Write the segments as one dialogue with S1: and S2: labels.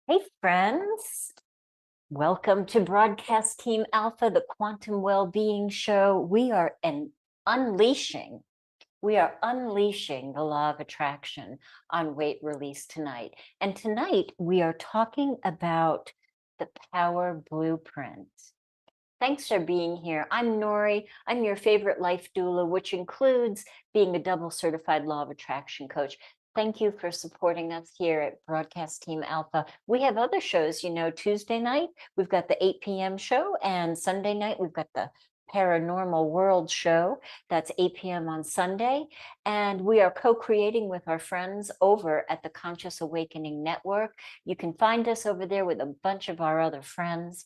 S1: Hey friends, welcome to Broadcast Team Alpha, the Quantum Wellbeing Show. We are unleashing the law of attraction on weight release tonight. And tonight we are talking about the power blueprint. Thanks for being here. I'm Nori. I'm your favorite life doula, which includes being a double certified law of attraction coach. Thank you for supporting us here at Broadcast Team Alpha. We have other shows, Tuesday night, we've got the 8 p.m. show, and Sunday night, we've got the Paranormal World show. That's 8 p.m. on Sunday. And we are co-creating with our friends over at the Conscious Awakening Network. You can find us over there with a bunch of our other friends.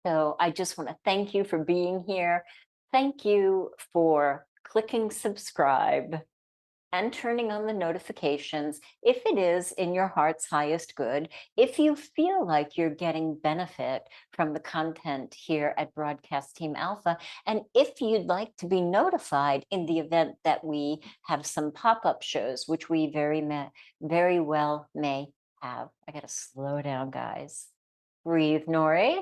S1: So I just want to thank you for being here. Thank you for clicking subscribe and turning on the notifications if it is in your heart's highest good. If you feel like you're getting benefit from the content here at Broadcast Team Alpha, and if you'd like to be notified in the event that we have some pop-up shows, which we very well may have. I got to slow down, guys. Breathe, Nori.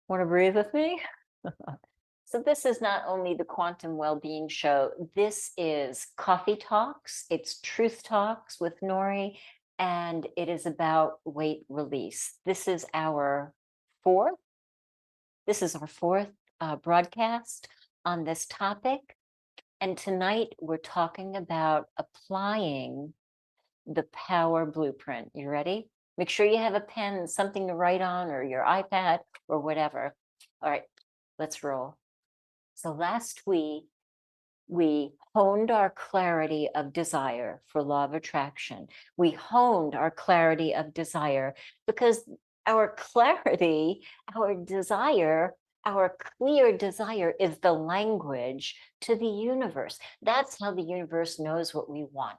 S1: Want to breathe with me? So this is not only the Quantum Wellbeing Show, this is Coffee Talks, it's Truth Talks with Nori, and it is about weight release. This is our fourth broadcast on this topic. And tonight we're talking about applying the power blueprint. You ready? Make sure you have a pen, something to write on, or your iPad, or whatever. All right, let's roll. So last week, we honed our clarity of desire for law of attraction. We honed our clarity of desire because our clarity, our desire, our clear desire is the language to the universe. That's how the universe knows what we want.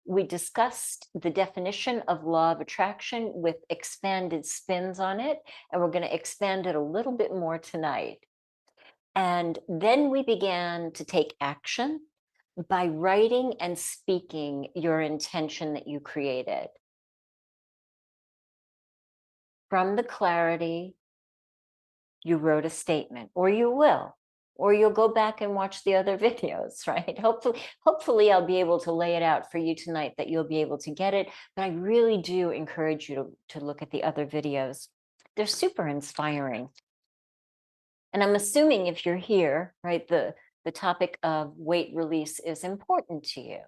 S1: We discussed the definition of law of attraction with expanded spins on it, and we're going to expand it a little bit more tonight. And then we began to take action by writing and speaking your intention that you created. From the clarity, you wrote a statement, or you will, or you'll go back and watch the other videos, right? Hopefully I'll be able to lay it out for you tonight that you'll be able to get it. But I really do encourage you to look at the other videos. They're super inspiring. And I'm assuming if you're here, right, the topic of weight release is important to you.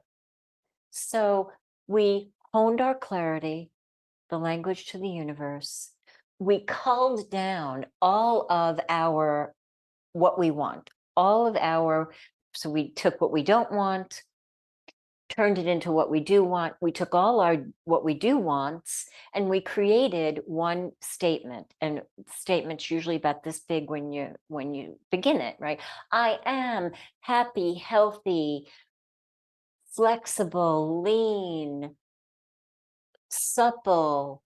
S1: So we honed our clarity, the language to the universe. We culled down all of our what we want, so we took what we don't want, turned it into what we do want. We took all our what we do wants and we created one statement. And statement's usually about this big when you begin it, right? I am happy, healthy, flexible, lean, supple,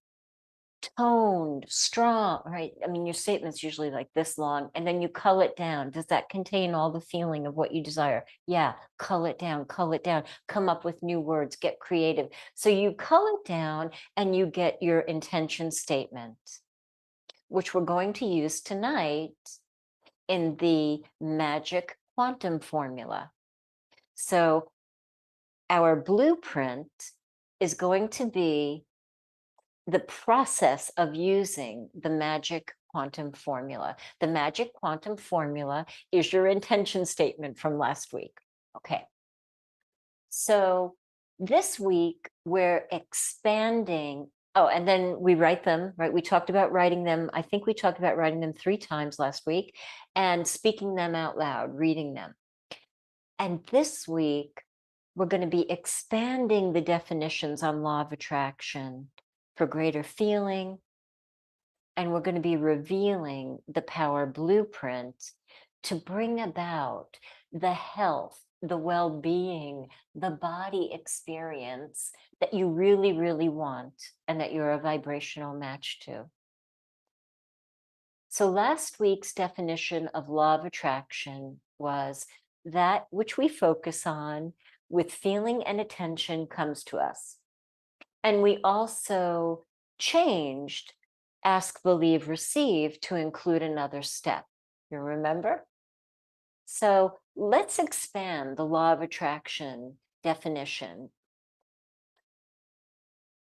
S1: toned, strong, right? I mean, your statement's usually like this long, and then you cull it down. Does that contain all the feeling of what you desire? Yeah, cull it down, come up with new words, get creative. So you cull it down and you get your intention statement, which we're going to use tonight in the magic quantum formula. So our blueprint is going to be the process of using the magic quantum formula. The magic quantum formula is your intention statement from last week. Okay. So this week we're expanding. Oh, and then we write them, right? We talked about writing them. I think we talked about writing them 3 times last week and speaking them out loud, reading them. And this week, we're going to be expanding the definitions on law of attraction for greater feeling. And we're going to be revealing the power blueprint to bring about the health, the well-being, the body experience that you really, really want and that you're a vibrational match to. So last week's definition of law of attraction was that which we focus on with feeling and attention comes to us. And we also changed ask, believe, receive to include another step. You remember? So let's expand the law of attraction definition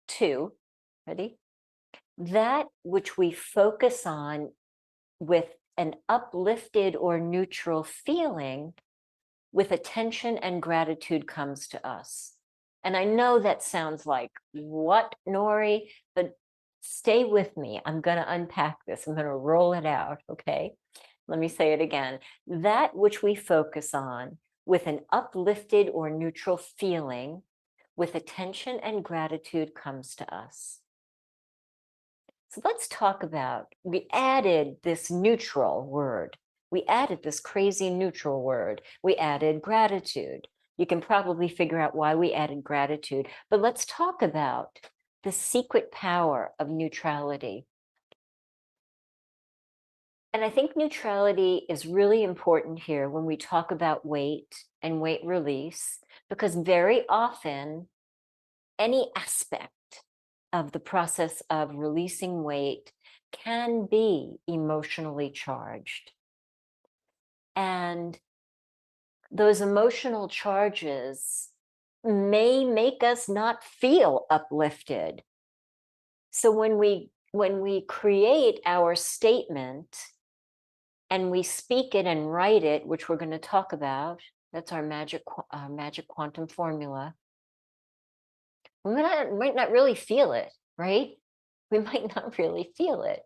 S1: to, ready? That which we focus on with an uplifted or neutral feeling with attention and gratitude comes to us. And I know that sounds like, what, Nori? But stay with me. I'm going to unpack this. I'm going to roll it out, okay? Let me say it again. That which we focus on with an uplifted or neutral feeling with attention and gratitude comes to us. So let's talk about, we added this neutral word. We added this crazy neutral word. We added gratitude. You can probably figure out why we added gratitude, but let's talk about the secret power of neutrality. And I think neutrality is really important here when we talk about weight and weight release, because very often any aspect of the process of releasing weight can be emotionally charged. And those emotional charges may make us not feel uplifted. So when we create our statement and we speak it and write it, which we're going to talk about, that's our magic quantum formula, we might not really feel it, right? We might not really feel it.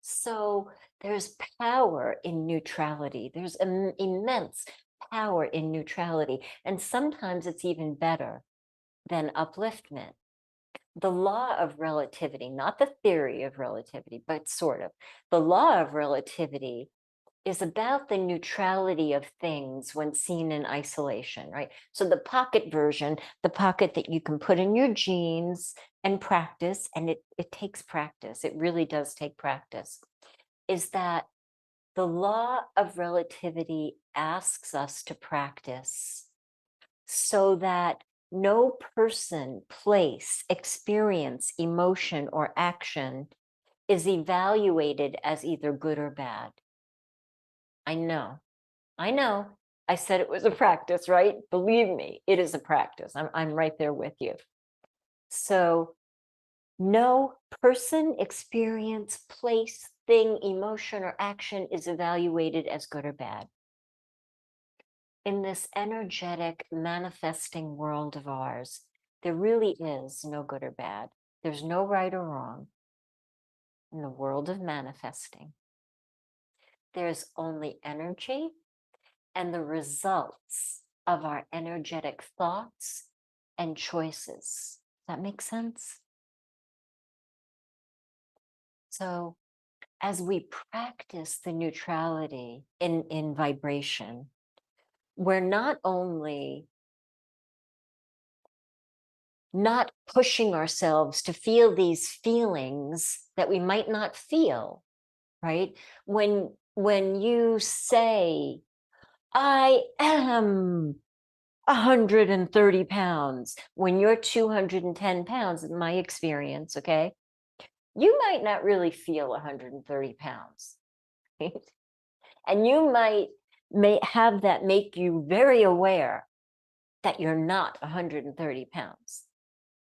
S1: So there's power in neutrality. There's an immense power in neutrality. And sometimes it's even better than upliftment. The law of relativity, not the theory of relativity, but sort of. The law of relativity is about the neutrality of things when seen in isolation, right? So the pocket version, the pocket that you can put in your jeans and practice, and it takes practice, it really does take practice, is that the law of relativity asks us to practice so that no person, place, experience, emotion, or action is evaluated as either good or bad. I know. I said it was a practice, right? Believe me, it is a practice. I'm right there with you. So no person, experience, place, thing, emotion, or action is evaluated as good or bad. In this energetic manifesting world of ours, there really is no good or bad. There's no right or wrong in the world of manifesting. There's only energy and the results of our energetic thoughts and choices. Does that make sense? So as we practice the neutrality in vibration, we're not only not pushing ourselves to feel these feelings that we might not feel, right? When you say, I am 130 pounds, when you're 210 pounds, in my experience, okay, you might not really feel 130 pounds, right? And you may have that make you very aware that you're not 130 pounds.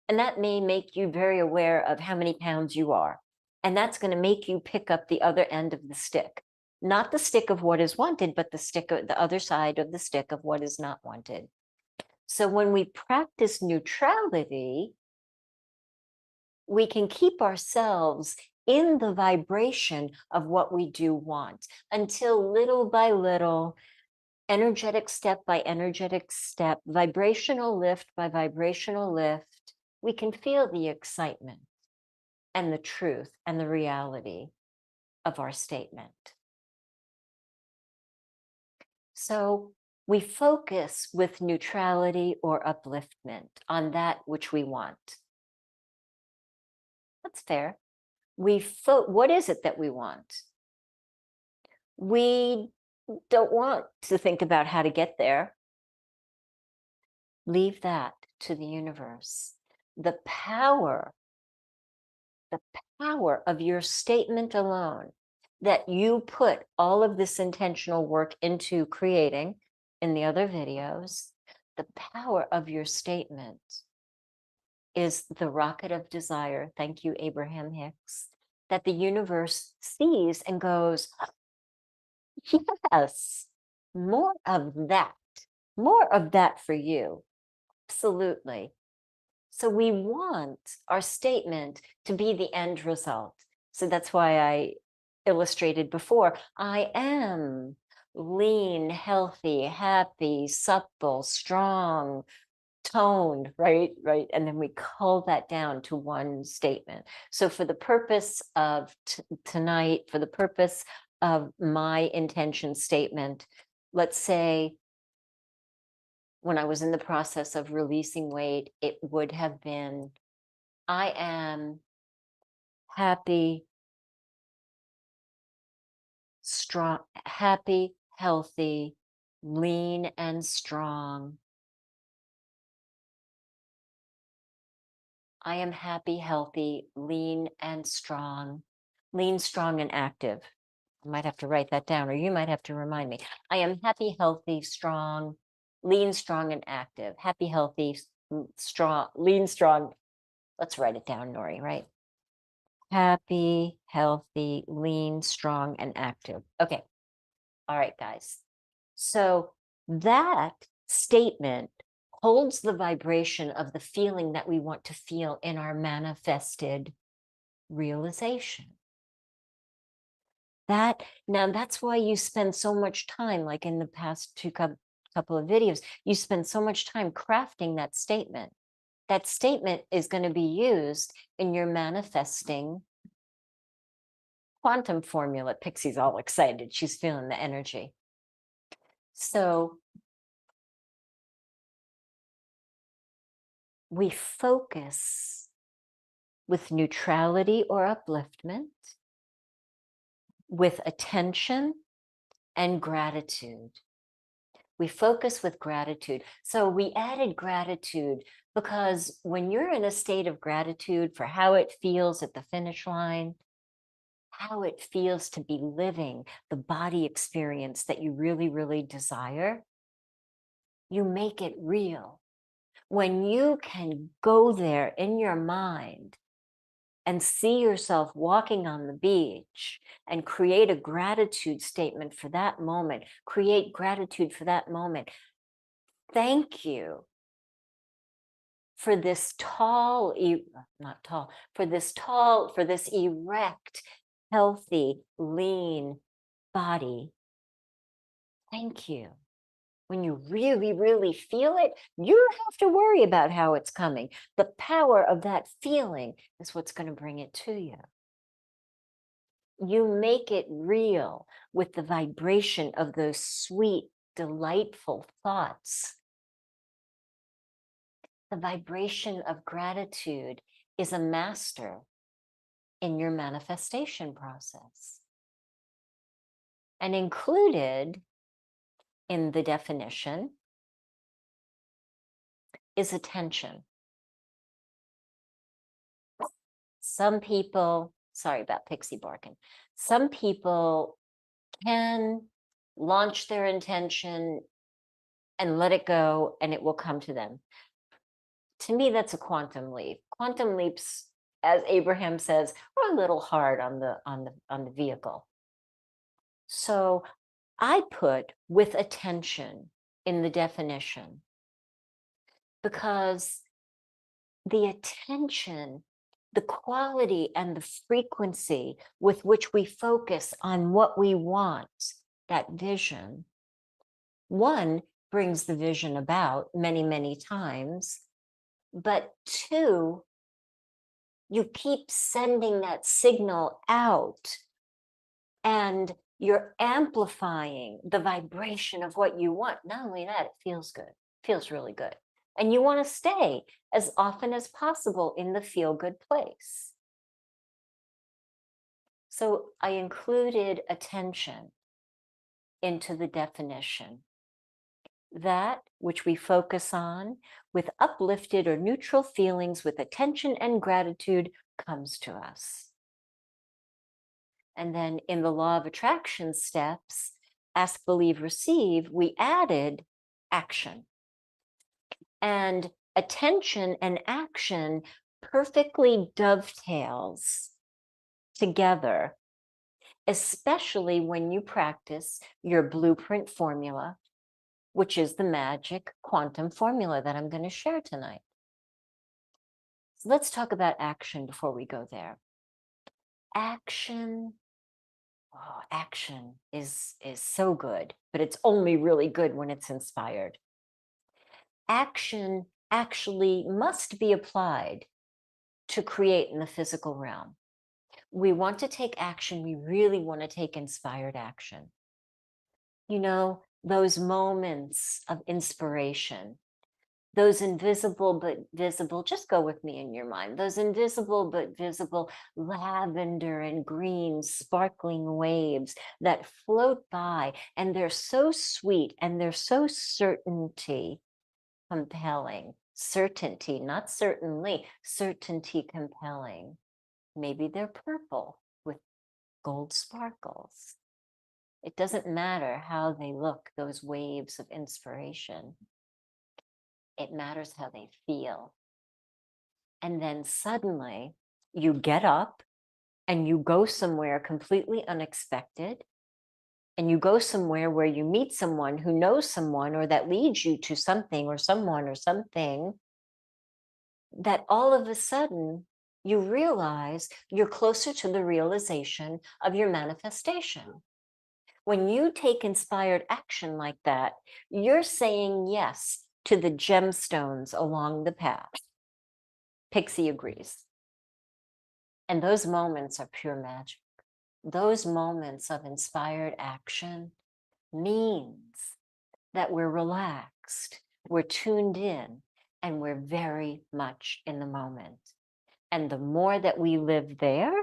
S1: And that may make you very aware of how many pounds you are. And that's going to make you pick up the other end of the stick. Not the stick of what is wanted, but the stick of the other side of the stick of what is not wanted. So when we practice neutrality, we can keep ourselves in the vibration of what we do want until little by little, energetic step by energetic step, vibrational lift by vibrational lift, we can feel the excitement and the truth and the reality of our statement. So we focus with neutrality or upliftment on that which we want. That's fair. What is it that we want? We don't want to think about how to get there. Leave that to the universe. The power of your statement alone, that you put all of this intentional work into creating in the other videos, the power of your statement is the rocket of desire. Thank you, Abraham Hicks, that the universe sees and goes, yes, more of that for you. Absolutely. So we want our statement to be the end result. So that's why I illustrated before, I am lean, healthy, happy, supple, strong, toned, right? And then we cull that down to one statement. So for the purpose of tonight, for the purpose of my intention statement, let's say when I was in the process of releasing weight, it would have been, I am happy, strong, happy, healthy, lean and strong. I am happy, healthy, lean and strong. Lean, strong, and active. I might have to write that down, or you might have to remind me. I am happy, healthy, strong, lean, strong, and active. Happy, healthy, strong, lean, strong. Let's write it down, Nori, right? Happy, healthy, lean, strong, and active. Okay. All right, guys. So that statement holds the vibration of the feeling that we want to feel in our manifested realization. Now that's why you spend so much time, like in the past couple of videos, you spend so much time crafting that statement. That statement is going to be used in your manifesting quantum formula. Pixie's all excited. She's feeling the energy. So we focus with neutrality or upliftment, with attention and gratitude. We focus with gratitude. So we added gratitude because when you're in a state of gratitude for how it feels at the finish line, how it feels to be living the body experience that you really, really desire, you make it real. When you can go there in your mind and see yourself walking on the beach and create a gratitude statement for that moment, create gratitude for that moment. Thank you for this for this erect, healthy, lean body. Thank you. When you really, really feel it, you don't have to worry about how it's coming. The power of that feeling is what's going to bring it to you. You make it real with the vibration of those sweet, delightful thoughts. The vibration of gratitude is a master in your manifestation process. And included in the definition is attention. Some people, sorry about Pixie barking, some people can launch their intention and let it go, and it will come to them. To me, that's a quantum leap. Quantum leaps, as Abraham says, are a little hard on the vehicle. So I put with attention in the definition because the attention, the quality and the frequency with which we focus on what we want, that vision, one, brings the vision about many, many times, but two, you keep sending that signal out and you're amplifying the vibration of what you want. Not only that, it feels good, feels really good. And you want to stay as often as possible in the feel good place. So I included attention into the definition. That which we focus on with uplifted or neutral feelings with attention and gratitude comes to us. And then in the law of attraction steps, ask, believe, receive, we added action. And attention and action perfectly dovetails together, especially when you practice your blueprint formula, which is the magic quantum formula that I'm going to share tonight. So let's talk about action before we go there. Action. Oh, action is so good, but it's only really good when it's inspired. Action actually must be applied to create in the physical realm. We want to take action. We really want to take inspired action. You know, those moments of inspiration, those invisible but visible, just go with me in your mind, those invisible but visible lavender and green sparkling waves that float by, and they're so sweet and they're so certainty compelling. Certainty, not certainly, certainty compelling. Maybe they're purple with gold sparkles. It doesn't matter how they look, those waves of inspiration. It matters how they feel. And then suddenly you get up and you go somewhere completely unexpected. And you go somewhere where you meet someone who knows someone or that leads you to something or someone or something, that all of a sudden you realize you're closer to the realization of your manifestation. When you take inspired action like that, you're saying yes to the gemstones along the path. Pixie agrees. And those moments are pure magic. Those moments of inspired action means that we're relaxed, we're tuned in, and we're very much in the moment. And the more that we live there,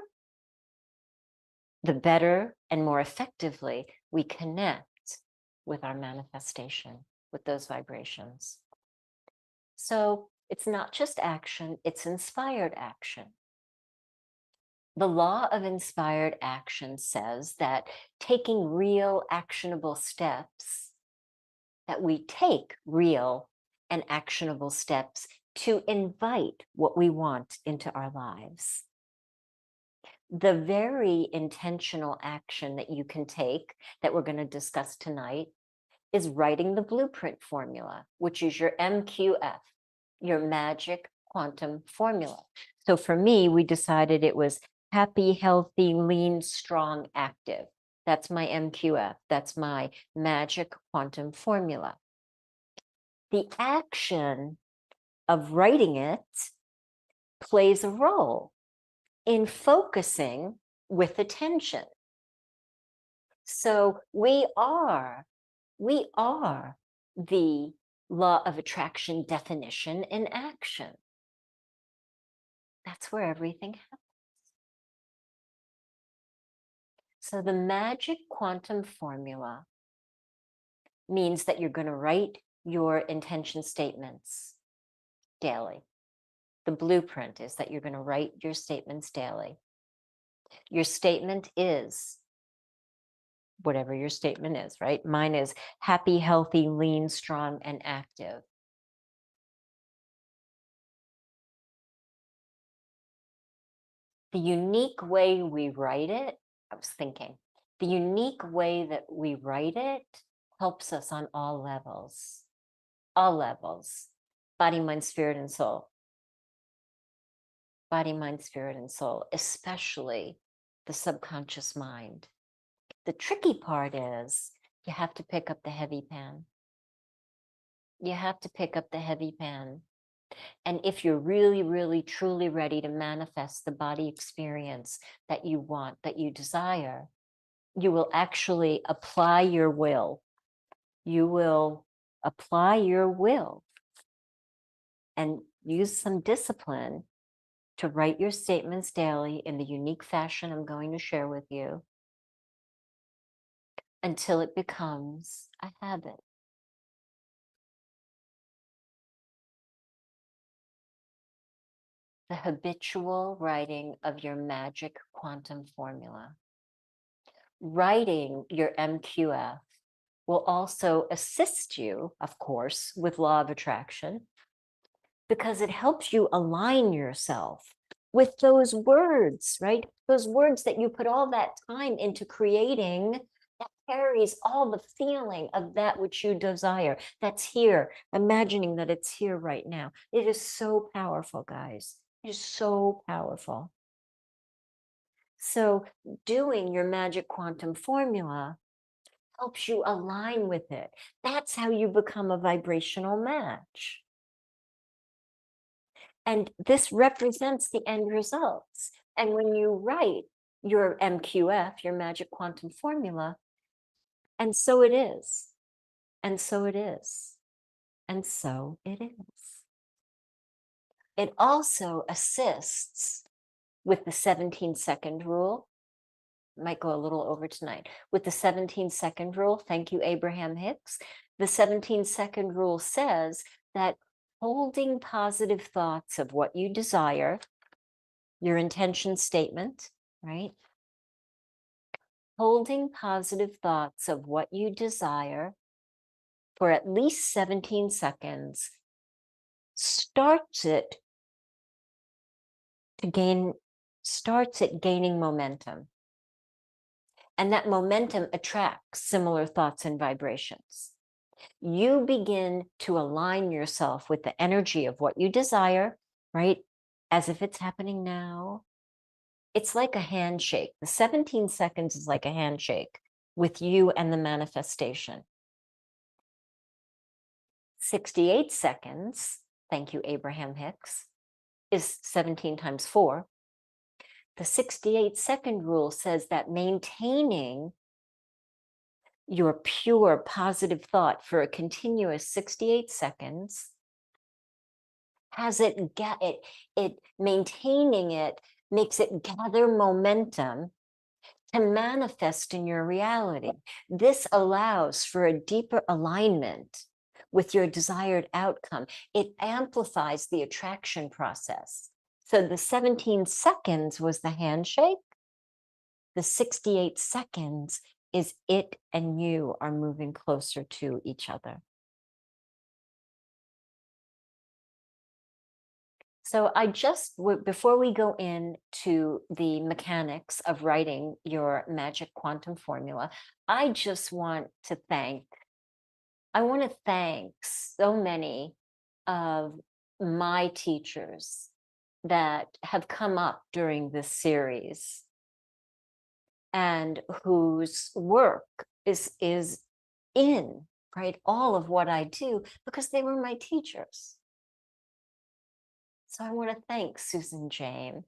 S1: the better and more effectively we connect with our manifestation, with those vibrations. So it's not just action, it's inspired action. The law of inspired action says that taking real actionable steps, that we take real and actionable steps to invite what we want into our lives. The very intentional action that you can take, that we're going to discuss tonight, is writing the blueprint formula, which is your MQF, your magic quantum formula. So for me, we decided it was happy, healthy, lean, strong, active. That's my MQF. That's my magic quantum formula. The action of writing it plays a role in focusing with attention. So we are the law of attraction definition in action. That's where everything happens. So the magic quantum formula means that you're going to write your intention statements daily. The blueprint is that you're going to write your statements daily. Your statement is, whatever your statement is, right? Mine is happy, healthy, lean, strong, and active. The unique way we write it, I was thinking, the unique way that we write it helps us on all levels, body, mind, spirit, and soul. Body, mind, spirit, and soul, especially the subconscious mind. The tricky part is you have to pick up the heavy pen. You have to pick up the heavy pen. And if you're really, really, truly ready to manifest the body experience that you want, that you desire, you will actually apply your will. You will apply your will and use some discipline to write your statements daily in the unique fashion I'm going to share with you until it becomes a habit. The habitual writing of your magic quantum formula. Writing your MQF will also assist you, of course, with law of attraction, because it helps you align yourself with those words, right? Those words that you put all that time into creating, that carries all the feeling of that which you desire. That's here, imagining that it's here right now. It is so powerful, guys. It is so powerful. So doing your magic quantum formula helps you align with it. That's how you become a vibrational match. And this represents the end results. And when you write your MQF, your magic quantum formula, and so it is, and so it is, and so it is. It also assists with the 17-second rule. Might go a little over tonight. With the 17-second rule, thank you, Abraham Hicks. The 17-second rule says that holding positive thoughts of what you desire, your intention statement, right? Holding positive thoughts of what you desire for at least 17 seconds starts it gaining momentum. And that momentum attracts similar thoughts and vibrations. You begin to align yourself with the energy of what you desire, right? As if it's happening now. It's like a handshake. The 17 seconds is like a handshake with you and the manifestation. 68 seconds, thank you, Abraham Hicks, is 17 times 4. The 68-second rule says that maintaining your pure positive thought for a continuous 68 seconds has it maintaining it makes it gather momentum to manifest in your reality. This allows for a deeper alignment with your desired outcome. It amplifies the attraction process. So the 17 seconds was the handshake. The 68 seconds is it and you are moving closer to each other. So I just, before we go into the mechanics of writing your magic quantum formula, I just want to thank so many of my teachers that have come up during this series and whose work is in, right, all of what I do because they were my teachers. So I want to thank Susan James.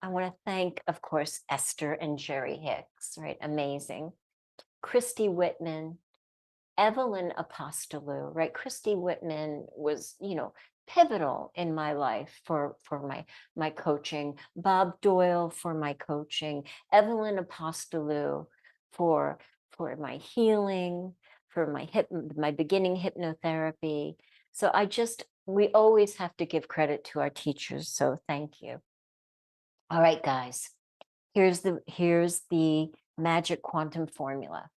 S1: I want to thank, of course, Esther and Jerry Hicks, right? Amazing. Christy Whitman, Evelyn Apostolou, right? Christy Whitman was, pivotal in my life for my coaching. Bob Doyle for my coaching. Evelyn Apostolou for my healing, for my beginning hypnotherapy. So we always have to give credit to our teachers. So thank you. All right, guys, here's the magic quantum formula.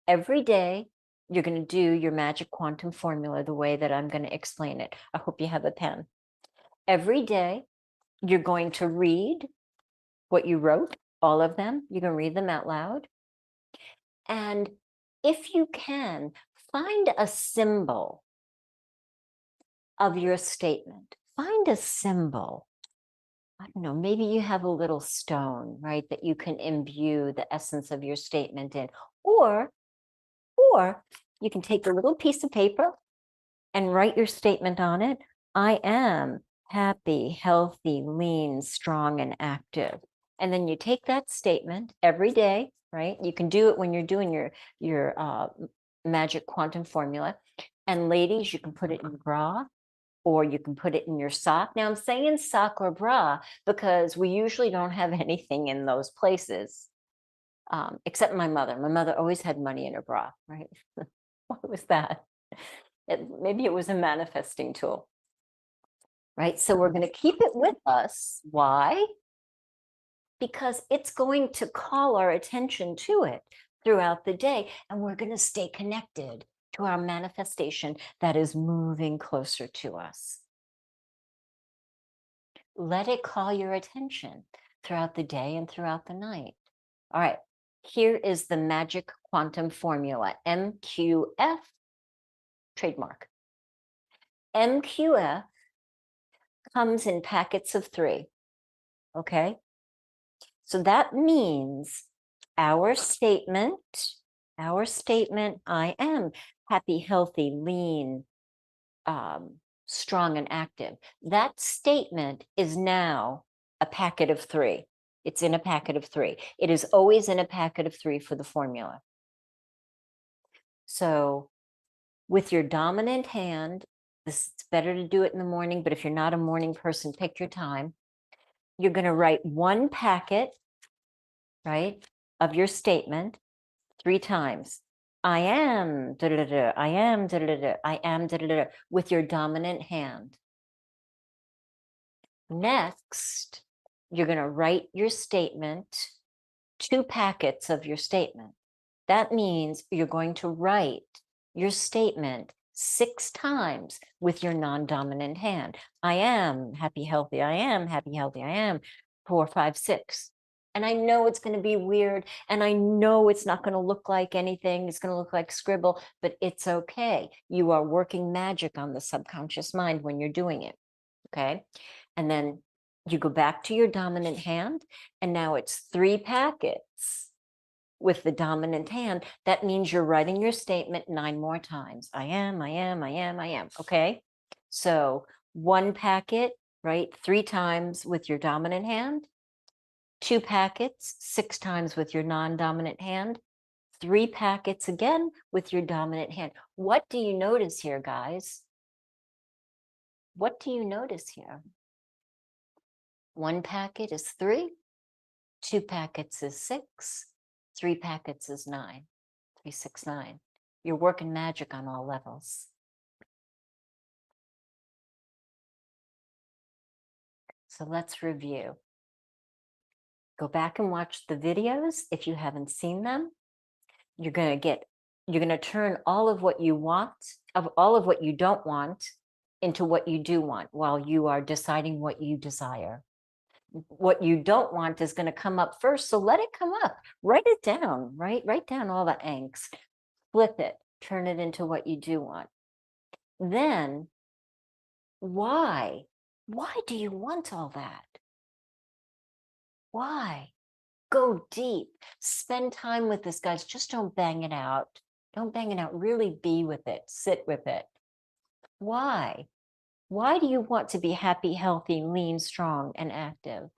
S1: Every day, you're going to do your magic quantum formula the way that I'm going to explain it. I hope you have a pen. Every day, you're going to read what you wrote, all of them. You can read them out loud. And if you can, find a symbol of your statement. Find a symbol. I don't know, maybe you have a little stone, right, that you can imbue the essence of your statement in. Or you can take a little piece of paper and write your statement on it. I am happy, healthy, lean, strong, and active. And then you take that statement every day, right? You can do it when you're doing your magic quantum formula. And ladies, you can put it in bra, or you can put it in your sock. Now I'm saying sock or bra because we usually don't have anything in those places, except my mother. My mother always had money in her bra, right? What was that? Maybe it was a manifesting tool, right? So we're going to keep it with us. Why? Because it's going to call our attention to it throughout the day, and we're going to stay connected to our manifestation that is moving closer to us. Let it call your attention throughout the day and throughout the night. All right, here is the magic quantum formula, MQF, trademark. MQF comes in packets of 3, okay? So that means our statement, I am happy, healthy, lean, strong, and active. That statement is now a packet of 3. It's in a packet of 3. It is always in a packet of 3 for the formula. So with your dominant hand, it's better to do it in the morning, but if you're not a morning person, take your time. You're going to write 1 packet, right, of your statement 3 times. I am, da, da, da, I am, da, da, da, I am, da, da, da, with your dominant hand. Next, you're going to write your statement, 2 packets of your statement. That means you're going to write your statement 6 times with your non-dominant hand. I am happy, healthy. I am happy, healthy. I am 4, 5, 6. And I know it's going to be weird, and I know it's not going to look like anything. It's going to look like scribble, but it's okay. You are working magic on the subconscious mind when you're doing it, okay? And then you go back to your dominant hand, and now it's 3 packets with the dominant hand. That means you're writing your statement 9 more times. I am, I am, I am, I am, okay? So 1 packet, right, 3 times with your dominant hand, 2 packets, 6 times with your non-dominant hand, 3 packets again with your dominant hand. What do you notice here, guys? What do you notice here? 1 packet is 3, 2 packets is 6, 3 packets is 9, 3, 6, 9. You're working magic on all levels. So let's review. Go back and watch the videos if you haven't seen them. You're going to turn all of what you want, of all of what you don't want, into what you do want while you are deciding what you desire. What you don't want is going to come up first, so let it come up. Write it down, right? Write down all the angst. Flip it, turn it into what you do want. Then, why? Why do you want all that? Why? Go deep. Spend time with this, guys. Just don't bang it out. Don't bang it out. Really be with it. Sit with it. Why? Why do you want to be happy, healthy, lean, strong, and active?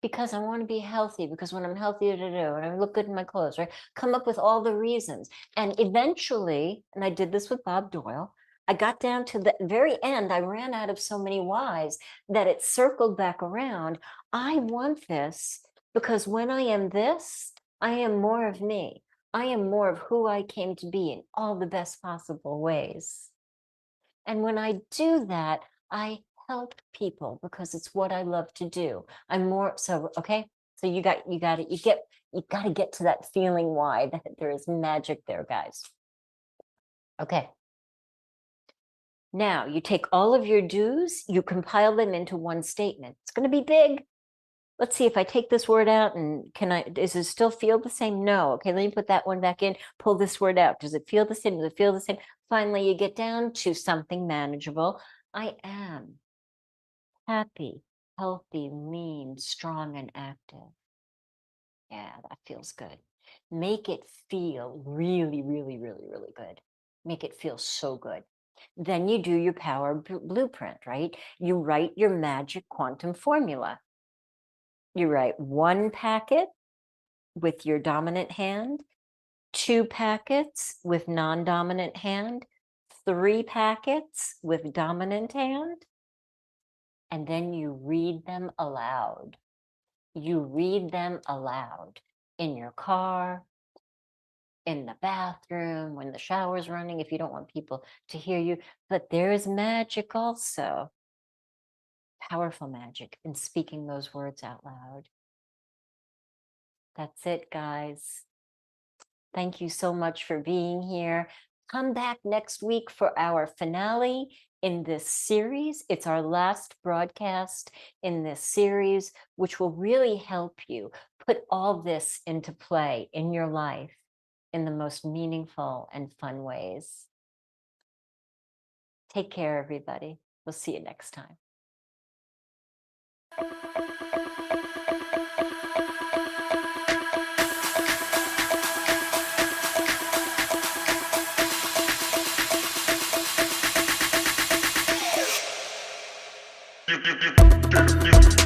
S1: Because I want to be healthy, because when I'm healthy, and I look good in my clothes, right? Come up with all the reasons. And eventually, and I did this with Bob Doyle, I got down to the very end. I ran out of so many whys that it circled back around. I want this because when I am this, I am more of me. I am more of who I came to be in all the best possible ways. And when I do that, I help people because it's what I love to do. I'm more so, okay? So you got to get to that feeling why that there is magic there, guys. Okay. Now you take all of your do's, you compile them into one statement. It's going to be big. Let's see if I take this word out and does it still feel the same? No. Okay, let me put that one back in, pull this word out. Does it feel the same? Does it feel the same? Finally, you get down to something manageable. I am happy, healthy, lean, strong, and active. Yeah, that feels good. Make it feel really, really, really, really good. Make it feel so good. Then you do your power blueprint, right? You write your magic quantum formula. You write 1 packet with your dominant hand, 2 packets with non-dominant hand, 3 packets with dominant hand, and then you read them aloud. You read them aloud in your car, in the bathroom, when the shower's running, if you don't want people to hear you. But there is magic also, powerful magic in speaking those words out loud. That's it, guys. Thank you so much for being here. Come back next week for our finale in this series. It's our last broadcast in this series, which will really help you put all this into play in your life in the most meaningful and fun ways. Take care, everybody. We'll see you next time.
S2: You